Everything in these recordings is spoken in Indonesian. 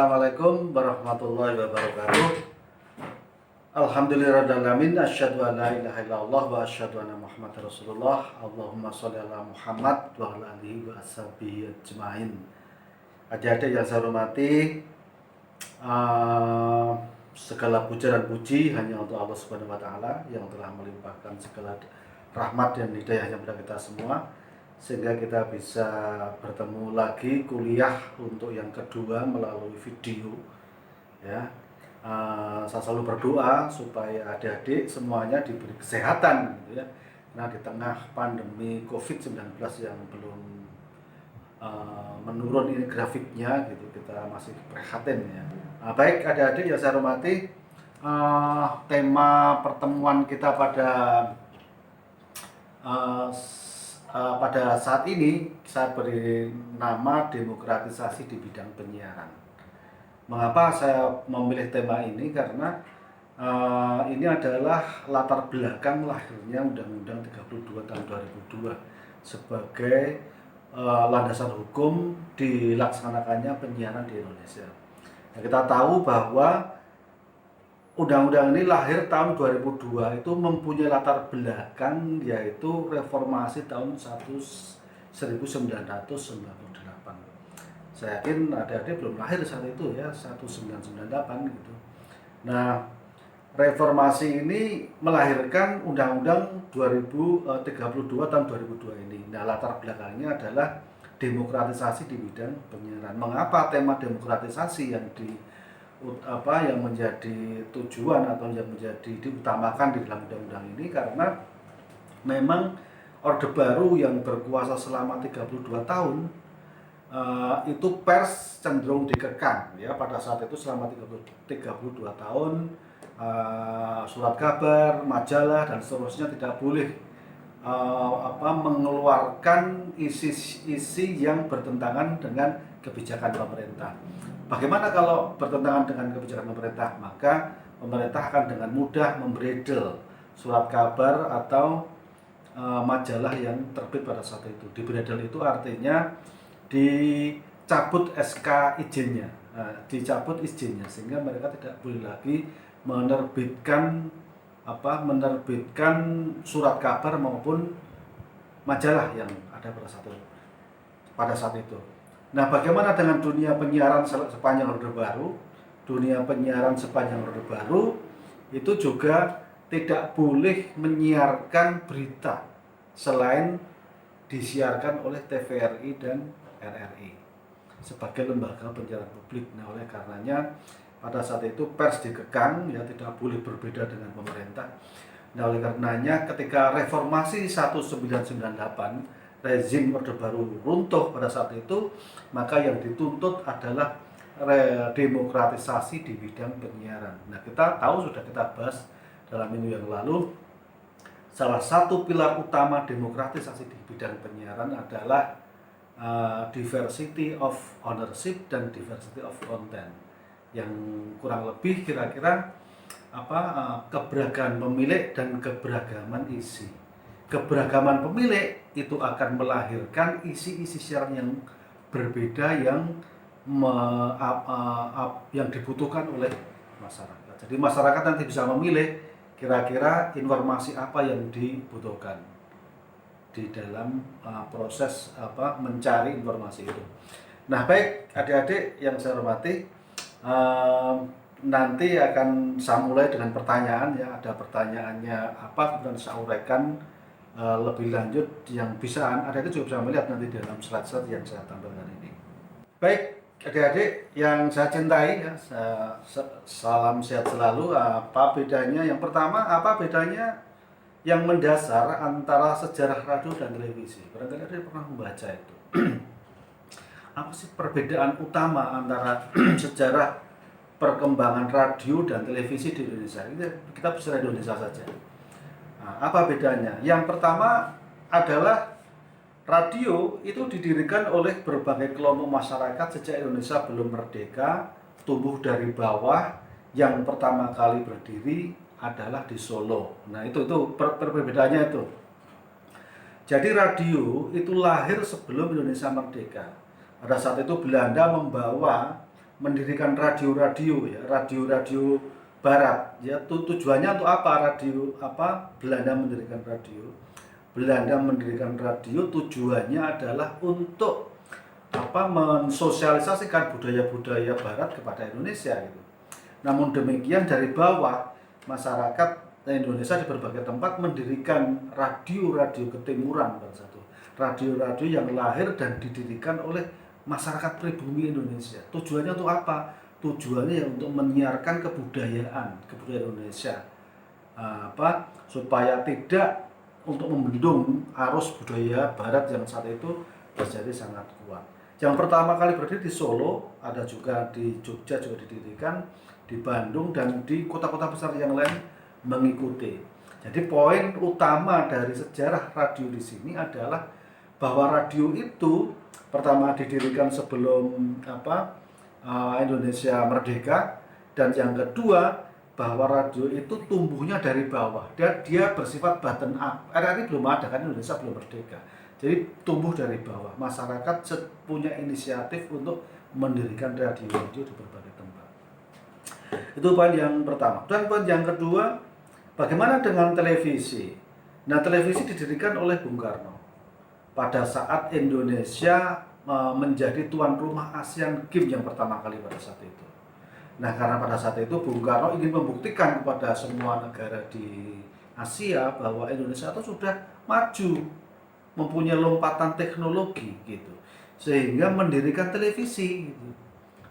Assalamualaikum warahmatullahi wabarakatuh. Alhamdulillahirrahmanirrahim. Asyhadu an la ilaha illallah wa asyhadu anna Muhammadar Rasulullah. Allahumma sholli ala Muhammad wa ala alihi wa ashabihi ajmain. Adik-adik yang saya hormati, segala puja dan puji hanya untuk Allah Subhanahu wa taala yang telah melimpahkan segala rahmat dan hidayahnya kepada kita semua, sehingga kita bisa bertemu lagi kuliah untuk yang kedua melalui video ya. Saya selalu berdoa supaya adik-adik semuanya diberi kesehatan gitu ya. Nah, di tengah pandemi COVID-19 yang belum menurun ini grafiknya gitu, kita masih prihatin ya. Baik adik-adik yang saya hormati, tema pertemuan kita pada saat ini saya beri nama demokratisasi di bidang penyiaran. Mengapa saya memilih tema ini? Karena ini adalah latar belakang lahirnya Undang-Undang 32 tahun 2002 sebagai landasan hukum dilaksanakannya penyiaran di Indonesia. Nah, kita tahu bahwa Undang-undang ini lahir tahun 2002 itu mempunyai latar belakang yaitu reformasi tahun 1998. Saya yakin adik-adik belum lahir saat itu ya, 1998 gitu. Nah, reformasi ini melahirkan Undang-Undang 32 tahun 2002 ini. Nah, latar belakangnya adalah demokratisasi di bidang penyiaran. Mengapa tema demokratisasi yang menjadi tujuan atau yang menjadi diutamakan di dalam undang-undang ini? Karena memang Orde Baru yang berkuasa selama 32 tahun itu pers cenderung dikekang ya. Pada saat itu selama 32 tahun surat kabar, majalah dan seterusnya tidak boleh mengeluarkan isi-isi yang bertentangan dengan kebijakan pemerintah. Bagaimana kalau bertentangan dengan kebijakan pemerintah? Maka pemerintah akan dengan mudah membredel surat kabar atau majalah yang terbit pada saat itu. Dibredel itu artinya dicabut SK izinnya, dicabut izinnya, sehingga mereka tidak boleh lagi menerbitkan surat kabar maupun majalah yang ada pada saat itu. Nah, bagaimana dengan dunia penyiaran sepanjang Orde Baru? Dunia penyiaran sepanjang Orde Baru itu juga tidak boleh menyiarkan berita selain disiarkan oleh TVRI dan RRI sebagai lembaga penyiaran publik. Nah, oleh karenanya pada saat itu pers dikekang ya, tidak boleh berbeda dengan pemerintah. Nah, oleh karenanya ketika reformasi 1998 rezim Orde Baru runtuh pada saat itu, maka yang dituntut adalah demokratisasi di bidang penyiaran. Nah, kita tahu, sudah kita bahas dalam minggu yang lalu, salah satu pilar utama demokratisasi di bidang penyiaran adalah diversity of ownership dan diversity of content, yang kurang lebih kira-kira keberagaman pemilik dan keberagaman isi. Keberagaman pemilik itu akan melahirkan isi-isi siaran yang berbeda yang dibutuhkan oleh masyarakat. Jadi masyarakat nanti bisa memilih kira-kira informasi apa yang dibutuhkan di dalam proses mencari informasi itu. Nah, baik adik-adik yang saya hormati, nanti akan saya mulai dengan pertanyaan ya. Ada pertanyaannya apa, kemudian saya uraikan lebih lanjut yang bisa adik-adik juga bisa melihat nanti dalam slide-slide yang saya tampilkan ini. Baik adik-adik yang saya cintai ya, salam sehat selalu. Apa bedanya? Yang pertama, apa bedanya yang mendasar antara sejarah radio dan televisi? Barangkali adik pernah membaca itu. Apa sih perbedaan utama antara sejarah perkembangan radio dan televisi di Indonesia? Kita bicara Indonesia saja. Nah, apa bedanya? Yang pertama adalah radio itu didirikan oleh berbagai kelompok masyarakat sejak Indonesia belum merdeka, tumbuh dari bawah. Yang pertama kali berdiri adalah di Solo. Nah, itu perbedaannya itu. Jadi radio itu lahir sebelum Indonesia merdeka. Pada saat itu Belanda membawa mendirikan radio-radio ya, radio-radio barat ya. Tujuannya untuk apa radio Belanda mendirikan radio? Belanda mendirikan radio tujuannya adalah untuk mensosialisasikan budaya-budaya barat kepada Indonesia gitu. Namun demikian dari bawah masyarakat Indonesia di berbagai tempat mendirikan radio-radio ketimuran pada satu. Radio-radio yang lahir dan didirikan oleh masyarakat pribumi Indonesia. Tujuannya untuk apa? Tujuannya untuk menyiarkan kebudayaan Indonesia. Supaya tidak untuk membendung arus budaya barat yang saat itu terjadi sangat kuat. Yang pertama kali berdiri di Solo, ada juga di Jogja juga didirikan, di Bandung dan di kota-kota besar yang lain mengikuti. Jadi poin utama dari sejarah radio di sini adalah bahwa radio itu pertama didirikan sebelum Indonesia merdeka, dan yang kedua bahwa radio itu tumbuhnya dari bawah. Dia bersifat bottom up. RRI belum ada kan, Indonesia belum merdeka. Jadi tumbuh dari bawah. Masyarakat punya inisiatif untuk mendirikan radio-radio di berbagai tempat. Itu poin yang pertama. Dan poin yang kedua, bagaimana dengan televisi? Nah, televisi didirikan oleh Bung Karno pada saat Indonesia menjadi tuan rumah Asian Games yang pertama kali pada saat itu. Nah, karena pada saat itu Bung Karno ingin membuktikan kepada semua negara di Asia bahwa Indonesia itu sudah maju, mempunyai lompatan teknologi gitu, sehingga mendirikan televisi gitu.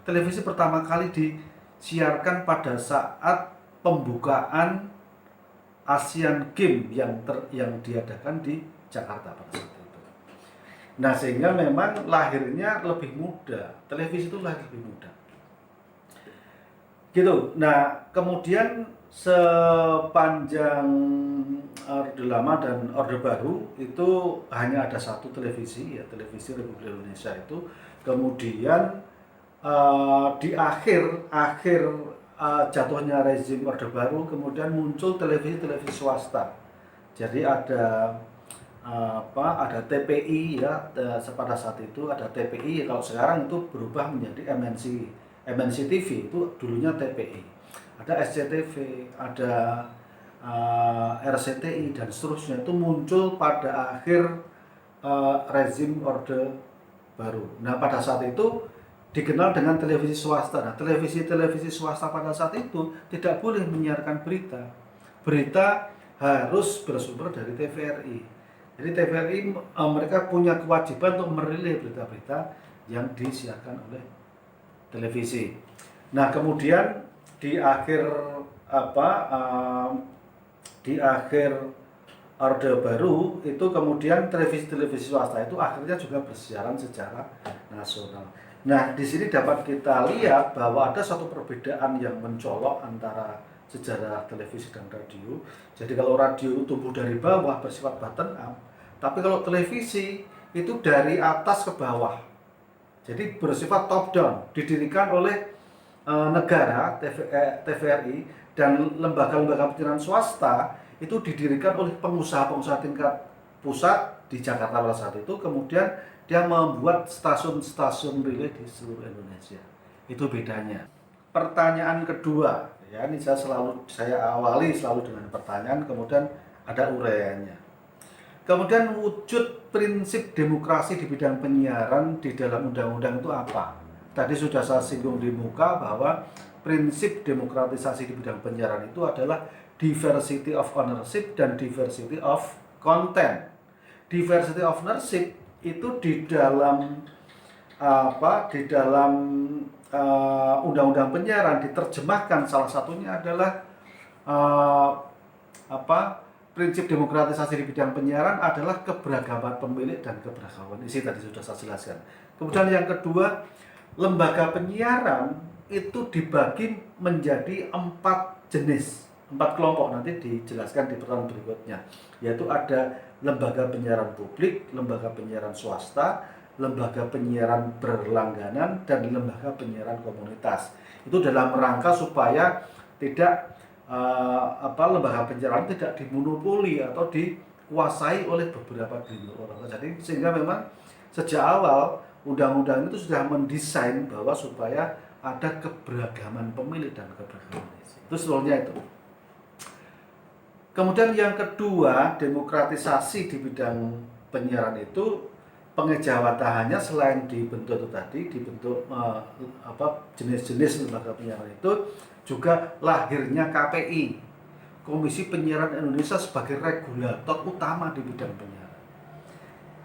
Televisi pertama kali disiarkan pada saat pembukaan Asian Games yang diadakan di Jakarta pada saat itu. Nah, sehingga memang lahirnya lebih mudah, televisi itu lahir lebih mudah gitu. Nah, kemudian sepanjang Orde Lama dan Orde Baru itu hanya ada satu televisi ya, televisi Republik Indonesia itu. Kemudian di akhir jatuhnya rezim Orde Baru, kemudian muncul televisi swasta. Jadi ada TPI ya, pada saat itu ada TPI, kalau sekarang itu berubah menjadi MNC TV, itu dulunya TPI. Ada SCTV, ada RCTI dan seterusnya, itu muncul pada akhir rezim Orde Baru. Nah, pada saat itu dikenal dengan televisi swasta. Nah, televisi swasta pada saat itu tidak boleh menyiarkan berita. Berita harus bersumber dari TVRI. Jadi TVRI mereka punya kewajiban untuk merilis berita-berita yang disiarkan oleh televisi. Nah, kemudian di akhir Orde Baru itu kemudian televisi swasta itu akhirnya juga bersiaran secara nasional. Nah, di sini dapat kita lihat bahwa ada satu perbedaan yang mencolok antara sejarah televisi dan radio. Jadi kalau radio tumbuh dari bawah bersifat bottom up, tapi kalau televisi itu dari atas ke bawah. Jadi bersifat top down, didirikan oleh negara, TVRI, dan lembaga-lembaga penyiaran swasta itu didirikan oleh pengusaha-pengusaha tingkat pusat di Jakarta pada saat itu. Kemudian dia membuat stasiun-stasiun relay di seluruh Indonesia. Itu bedanya. Pertanyaan kedua, ya ini saya awali selalu dengan pertanyaan, kemudian ada uraiannya. Kemudian wujud prinsip demokrasi di bidang penyiaran di dalam undang-undang itu apa? Tadi sudah saya singgung di muka bahwa prinsip demokratisasi di bidang penyiaran itu adalah diversity of ownership dan diversity of content. Diversity of ownership itu di dalam undang-undang penyiaran diterjemahkan, salah satunya adalah prinsip demokratisasi di bidang penyiaran adalah keberagaman pemilik dan keberagaman isi, tadi sudah saya jelaskan. Kemudian yang kedua, lembaga penyiaran itu dibagi menjadi 4 jenis, 4 kelompok, nanti dijelaskan di pertemuan berikutnya, yaitu ada lembaga penyiaran publik, lembaga penyiaran swasta, lembaga penyiaran berlangganan, dan lembaga penyiaran komunitas. Itu dalam rangka supaya tidak lembaga penyiaran tidak dimonopoli atau dikuasai oleh beberapa gelintir orang. Jadi sehingga memang sejak awal undang-undang itu sudah mendesain bahwa supaya ada keberagaman pemilih dan keberagaman isi. Itu sebetulnya itu. Kemudian yang kedua, demokratisasi di bidang penyiaran itu pengejawataannya selain dibentuk itu tadi, dibentuk jenis-jenis lembaga penyiaran itu juga lahirnya KPI, Komisi Penyiaran Indonesia, sebagai regulator utama di bidang penyiaran.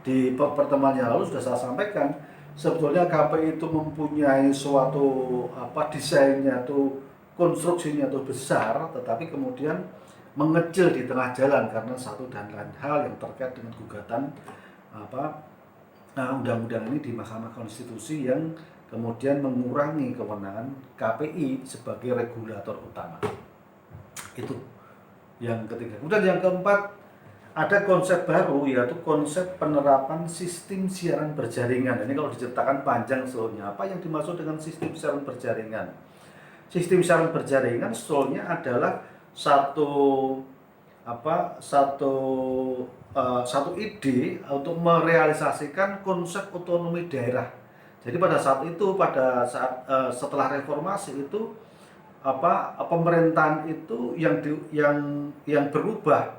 Di pertemuan yang lalu sudah saya sampaikan, sebetulnya KPI itu mempunyai suatu desainnya tuh, konstruksinya tuh besar, tetapi kemudian mengecil di tengah jalan karena satu dan lain hal yang terkait dengan gugatan undang-undang ini di Mahkamah Konstitusi yang kemudian mengurangi kewenangan KPI sebagai regulator utama. Itu yang ketiga. Kemudian yang keempat, ada konsep baru, yaitu konsep penerapan sistem siaran berjaringan. Ini kalau diceritakan panjang seluruhnya. Apa yang dimaksud dengan sistem siaran berjaringan? Sistem siaran berjaringan sebetulnya adalah satu ide untuk merealisasikan konsep otonomi daerah. Jadi pada saat setelah reformasi itu pemerintahan itu yang berubah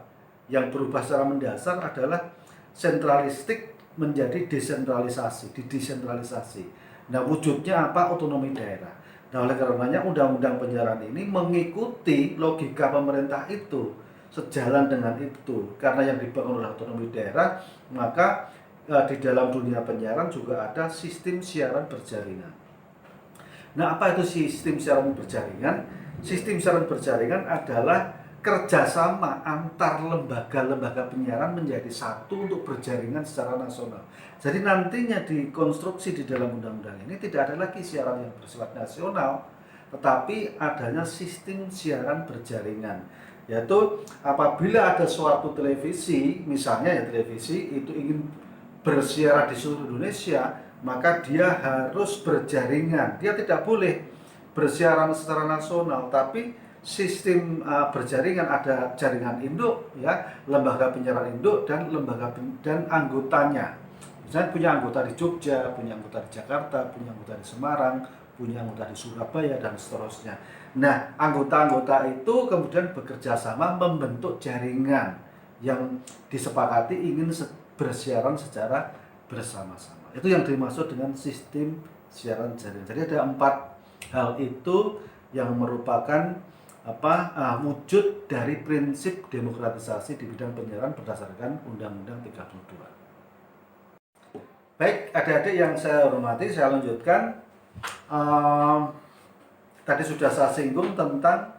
secara mendasar adalah sentralistik menjadi didesentralisasi. Nah, wujudnya otonomi daerah. Nah, oleh karenanya undang-undang penyiaran ini mengikuti logika pemerintah itu, sejalan dengan itu. Karena yang dibangun oleh otonomi daerah, maka di dalam dunia penyiaran juga ada sistem siaran berjaringan. Nah, apa itu sistem siaran berjaringan? Sistem siaran berjaringan adalah kerjasama antar lembaga-lembaga penyiaran menjadi satu untuk berjaringan secara nasional. Jadi nantinya dikonstruksi di dalam undang-undang ini tidak ada lagi siaran yang bersifat nasional, tetapi adanya sistem siaran berjaringan. Yaitu apabila ada suatu televisi, misalnya televisi itu ingin bersiaran di seluruh Indonesia, maka dia harus berjaringan. Dia tidak boleh bersiaran secara nasional, tapi sistem berjaringan, ada jaringan induk, lembaga penyiaran induk dan anggotanya. Misalnya punya anggota di Jogja, punya anggota di Jakarta, punya anggota di Semarang, punya anggota di Surabaya dan seterusnya. Nah, anggota-anggota itu kemudian bekerja sama membentuk jaringan yang disepakati ingin bersiaran secara bersama-sama. Itu yang dimaksud dengan sistem siaran jaringan. Jadi ada 4 hal itu yang merupakan wujud dari prinsip demokratisasi di bidang penyiaran berdasarkan Undang-Undang 32. Baik, adik-adik yang saya hormati, saya lanjutkan. Tadi sudah saya singgung tentang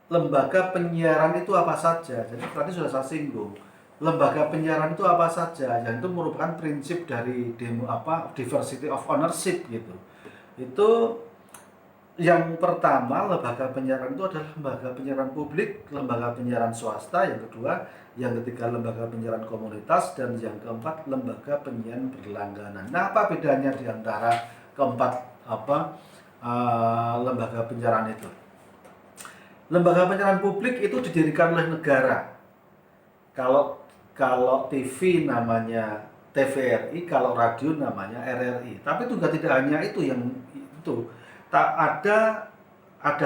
lembaga penyiaran itu apa saja. Jadi tadi sudah saya singgung. Lembaga penyiaran itu apa saja, yang itu merupakan prinsip dari diversity of ownership gitu. Itu yang pertama, lembaga penyiaran itu adalah lembaga penyiaran publik, lembaga penyiaran swasta, yang kedua, yang ketiga lembaga penyiaran komunitas, dan yang keempat lembaga penyiaran berlangganan. Nah, apa bedanya di antara keempat lembaga penyiaran itu? Lembaga penyiaran publik itu didirikan oleh negara. Kalau TV namanya TVRI, kalau radio namanya RRI. Tapi juga tidak hanya itu yang itu. Ada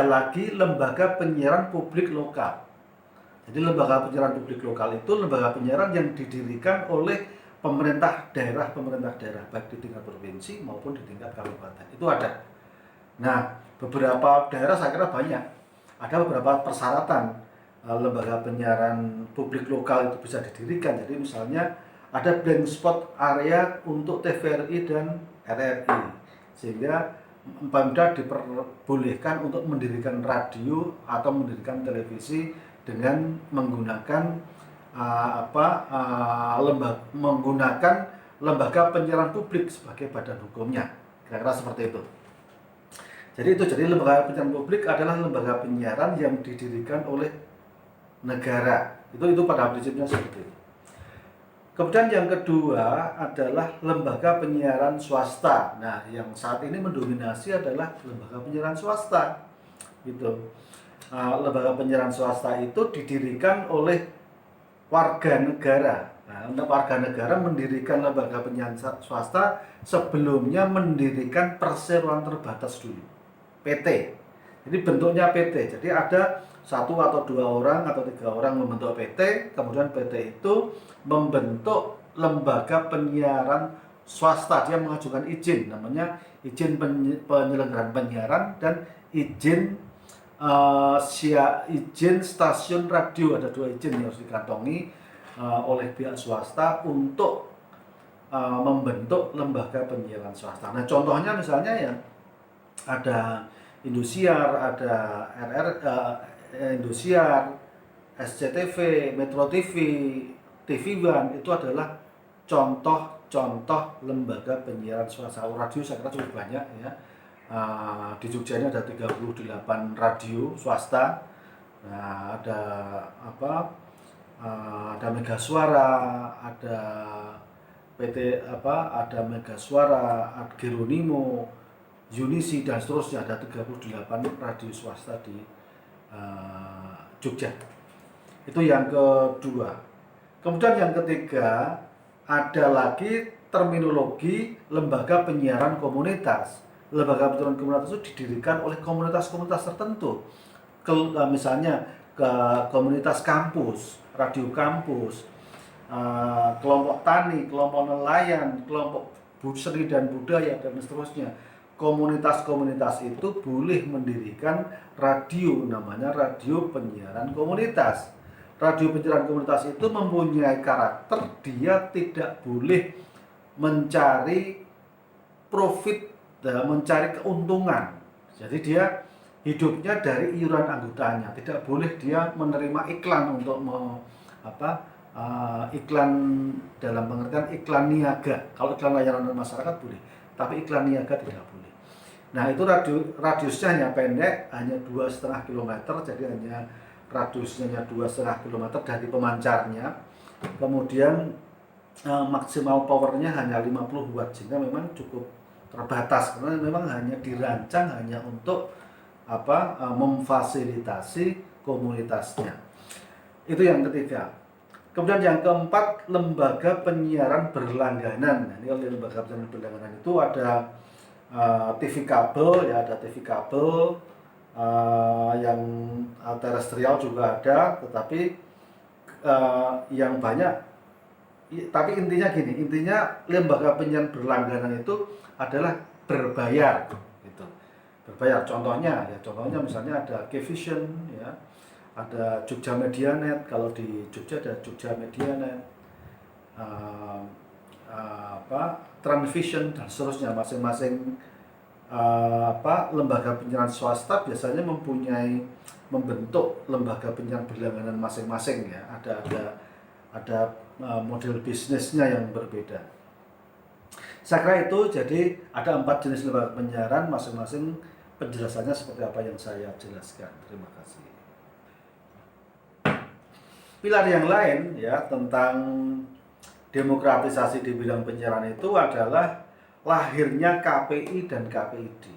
lagi lembaga penyiaran publik lokal. Jadi lembaga penyiaran publik lokal itu lembaga penyiaran yang didirikan oleh pemerintah daerah, baik di tingkat provinsi maupun di tingkat kabupaten. Itu ada. Nah, beberapa daerah saya kira banyak. Ada beberapa persyaratan lembaga penyiaran publik lokal itu bisa didirikan. Jadi misalnya ada blank spot area untuk TVRI dan RRI, sehingga Pemda diperbolehkan untuk mendirikan radio atau mendirikan televisi dengan menggunakan menggunakan lembaga penyiaran publik sebagai badan hukumnya. Kira-kira seperti itu. Jadi lembaga penyiaran publik adalah lembaga penyiaran yang didirikan oleh negara. Itu pada prinsipnya seperti itu. Kemudian yang kedua adalah lembaga penyiaran swasta. Nah, yang saat ini mendominasi adalah lembaga penyiaran swasta. Gitu. Lembaga penyiaran swasta itu didirikan oleh warga negara. Nah, warga negara mendirikan lembaga penyiaran swasta sebelumnya mendirikan perseroan terbatas dulu. PT. Jadi bentuknya PT. Jadi ada 1 atau 2 orang atau 3 orang membentuk PT, kemudian PT itu membentuk lembaga penyiaran swasta. Dia mengajukan izin, namanya izin penyelenggaraan penyiaran dan izin izin stasiun radio. Ada 2 izin yang harus dikantongi oleh pihak swasta untuk membentuk lembaga penyiaran swasta. Nah, contohnya misalnya ya ada Indosiar, ada Indosiar, SCTV, Metro TV, TV One, itu adalah contoh lembaga penyiaran swasta. Radio saya kira cukup banyak ya. Di Jogja ini ada 38 radio swasta. Nah, ada apa? Ada Mega Suara, ada ada Mega Suara, ada Geronimo, Unisi dan seterusnya. Ada 38 radio swasta di Jogja. Itu yang kedua. Kemudian yang ketiga, ada lagi terminologi lembaga penyiaran komunitas. Lembaga penyiaran komunitas itu didirikan oleh komunitas-komunitas tertentu. Misalnya ke komunitas kampus, radio kampus, kelompok tani, kelompok nelayan, kelompok seni dan budaya dan seterusnya. Komunitas-komunitas itu boleh mendirikan radio, namanya radio penyiaran komunitas. Radio penyiaran komunitas itu mempunyai karakter dia tidak boleh mencari profit, mencari keuntungan. Jadi dia hidupnya dari iuran anggotanya, tidak boleh dia menerima iklan untuk iklan dalam pengertian iklan niaga. Kalau iklan layanan masyarakat boleh, tapi iklan niaga tidak boleh. Nah, itu radiusnya hanya pendek, hanya 2,5 km, jadi hanya radiusnya 2,5 km dari pemancarnya. Kemudian maksimal powernya hanya 50 watt, sehingga memang cukup terbatas karena memang hanya dirancang hanya untuk memfasilitasi komunitasnya. Itu yang ketiga. Kemudian yang keempat, lembaga penyiaran berlangganan. Nah, ini lembaga penyiaran berlangganan itu ada TV kabel, ya ada TV kabel, yang terestrial juga ada, tetapi yang banyak. Tapi intinya gini, lembaga penyiaran berlangganan itu adalah berbayar, gitu. Berbayar. Contohnya misalnya ada K-Vision, ya, ada Jogja Medianet. Kalau di Jogja ada Jogja Medianet, Transvision dan seterusnya. Masing-masing lembaga penyiaran swasta biasanya membentuk lembaga penyiaran berlangganan masing-masing, ya. Ada model bisnisnya yang berbeda. Saya kira itu. Jadi ada 4 jenis lembaga penyiaran, masing-masing penjelasannya seperti apa yang saya jelaskan. Terima kasih. Pilar yang lain, ya, tentang demokratisasi di bidang penyiaran itu adalah lahirnya KPI dan KPID.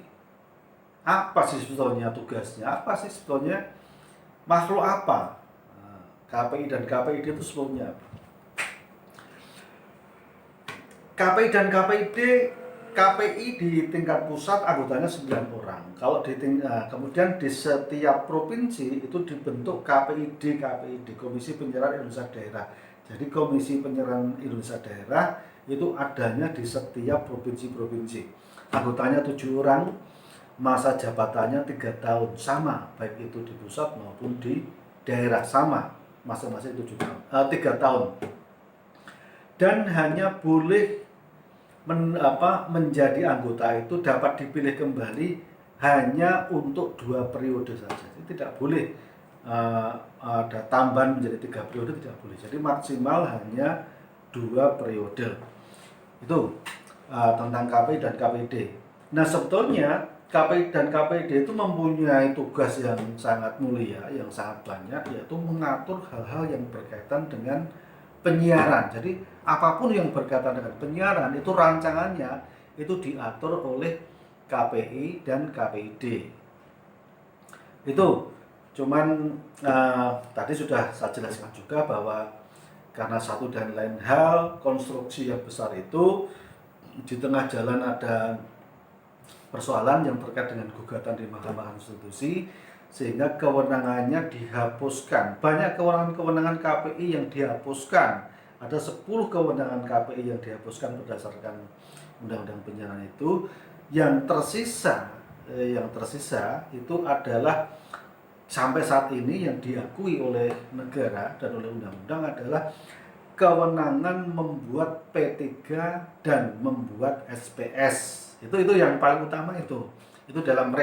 Apa sih sebetulnya tugasnya? Apa sih sebetulnya makhluk apa? KPI dan KPID itu sebetulnya apa? KPI dan KPI di tingkat pusat anggotanya 9 orang. Kalau kemudian di setiap provinsi itu dibentuk KPID, Komisi Penyiaran Indonesia Daerah. Jadi Komisi Penyiaran Indonesia Daerah itu adanya di setiap provinsi-provinsi. Anggotanya 7 orang, masa jabatannya 3 tahun, sama baik itu di pusat maupun di daerah, sama masing-masing 3 tahun. Dan hanya boleh menjadi anggota itu dapat dipilih kembali hanya untuk 2 periode saja. Jadi tidak boleh ada tambahan menjadi 3 periode, tidak boleh. Jadi maksimal hanya 2 periode. Itu tentang KPI dan KPID. Nah, sebetulnya KPI dan KPID itu mempunyai tugas yang sangat mulia, yang sangat banyak, yaitu mengatur hal-hal yang berkaitan dengan penyiaran. Jadi apapun yang berkaitan dengan penyiaran itu rancangannya itu diatur oleh KPI dan KPID. Itu cuman tadi sudah saya jelaskan juga bahwa karena satu dan lain hal konstruksi yang besar itu di tengah jalan ada persoalan yang terkait dengan gugatan di Mahkamah Konstitusi, sehingga kewenangannya dihapuskan. Banyak kewenangan-kewenangan KPI yang dihapuskan. Ada 10 kewenangan KPI yang dihapuskan berdasarkan Undang-Undang Penyiaran itu. Yang tersisa itu adalah sampai saat ini yang diakui oleh negara dan oleh undang-undang adalah kewenangan membuat P3 dan membuat SPS. Itu yang paling utama itu. Itu dalam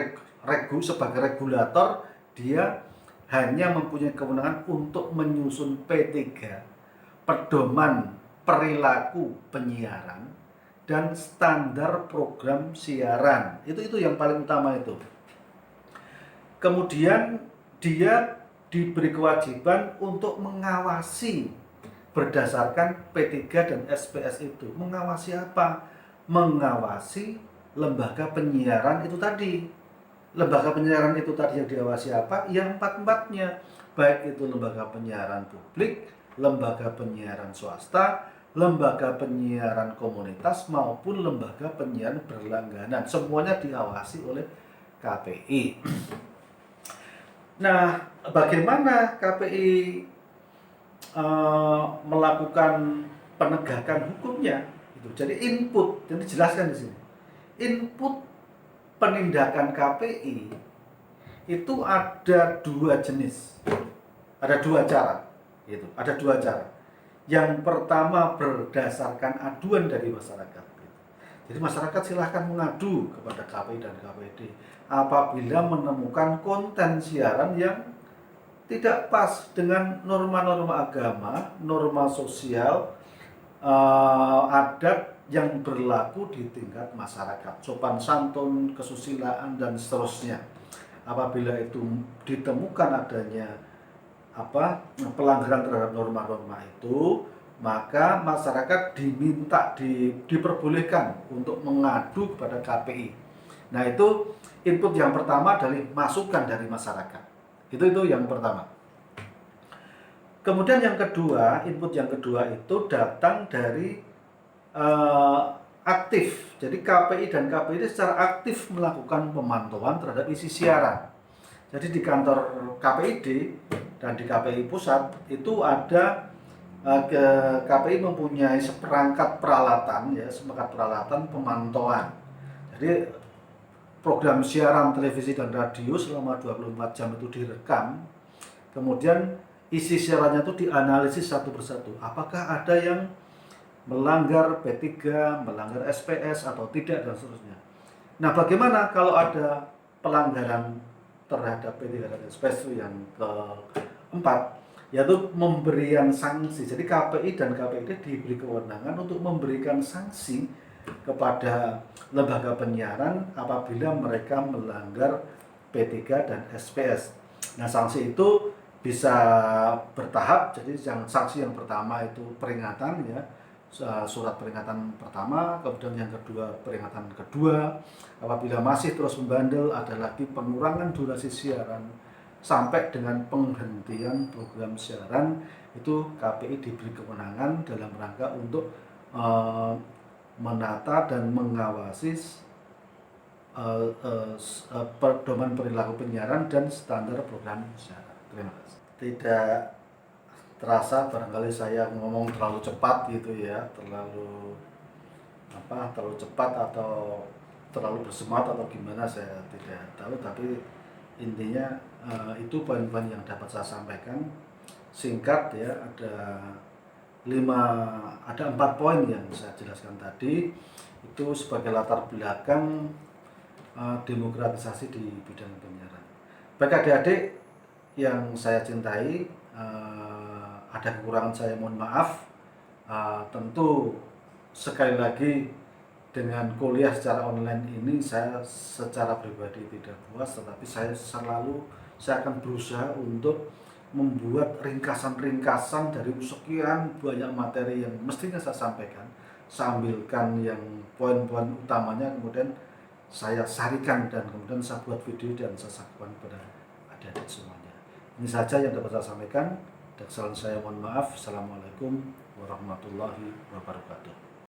sebagai regulator dia hanya mempunyai kewenangan untuk menyusun P3, pedoman perilaku penyiaran dan standar program siaran. Itu yang paling utama itu. Kemudian dia diberi kewajiban untuk mengawasi berdasarkan P3 dan SPS itu. Mengawasi apa? Mengawasi lembaga penyiaran itu tadi. Lembaga penyiaran itu tadi yang diawasi apa? Yang empat-empatnya. Baik itu lembaga penyiaran publik, lembaga penyiaran swasta, lembaga penyiaran komunitas, maupun lembaga penyiaran berlangganan. Semuanya diawasi oleh KPI. Nah, bagaimana KPI melakukan penegakan hukumnya? Jadi input, jadi dijelaskan di sini. Input penindakan KPI itu ada 2 jenis, ada 2 cara. Ada 2 cara. Yang pertama berdasarkan aduan dari masyarakat. Jadi masyarakat silahkan mengadu kepada KPI dan KPD apabila menemukan konten siaran yang tidak pas dengan norma-norma agama, norma sosial, adat yang berlaku di tingkat masyarakat, sopan santun, kesusilaan, dan seterusnya. Apabila itu ditemukan adanya pelanggaran terhadap norma-norma itu, maka masyarakat diperbolehkan untuk mengadu kepada KPI. Nah, itu input yang pertama dari masukan dari masyarakat. Itu yang pertama. Kemudian yang kedua, input yang kedua itu datang dari aktif. Jadi KPI dan KPD secara aktif melakukan pemantauan terhadap isi siaran. Jadi di kantor KPID dan di KPI pusat itu ada KPI mempunyai seperangkat peralatan pemantauan. Jadi program siaran televisi dan radio selama 24 jam itu direkam. Kemudian isi siarannya itu dianalisis satu persatu. Apakah ada yang melanggar P3, melanggar SPS atau tidak, dan seterusnya. Nah, bagaimana kalau ada pelanggaran terhadap P3 dan SPS itu yang keempat, yaitu memberikan sanksi. Jadi KPI dan KPID diberi kewenangan untuk memberikan sanksi kepada lembaga penyiaran apabila mereka melanggar P3 dan SPS. Nah, sanksi itu bisa bertahap. Jadi sanksi yang pertama itu peringatan, ya, surat peringatan pertama, kemudian yang kedua peringatan kedua. Apabila masih terus membandel, ada lagi pengurangan durasi siaran sampai dengan penghentian program siaran. Itu KPI diberi kewenangan dalam rangka untuk menata dan mengawasi pedoman perilaku penyiaran dan standar program siaran. Terima kasih. Tidak terasa barangkali saya ngomong terlalu cepat gitu ya, terlalu cepat atau terlalu bersemangat atau gimana, saya tidak tahu, tapi intinya itu poin-poin yang dapat saya sampaikan singkat ya. Ada 4 poin yang saya jelaskan tadi, itu sebagai latar belakang demokratisasi di bidang penyiaran. Baik adik-adik yang saya cintai, ada kekurangan saya mohon maaf. Tentu sekali lagi dengan kuliah secara online ini saya secara pribadi tidak puas, tetapi saya akan berusaha untuk membuat ringkasan-ringkasan dari sekian banyak materi yang mestinya saya sampaikan. Saya ambilkan yang poin-poin utamanya, kemudian saya sarikan dan kemudian saya buat video dan saya sampaikan kepada adik-adik semuanya. Ini saja yang dapat saya sampaikan. Kesalahan saya mohon maaf. Assalamualaikum warahmatullahi wabarakatuh.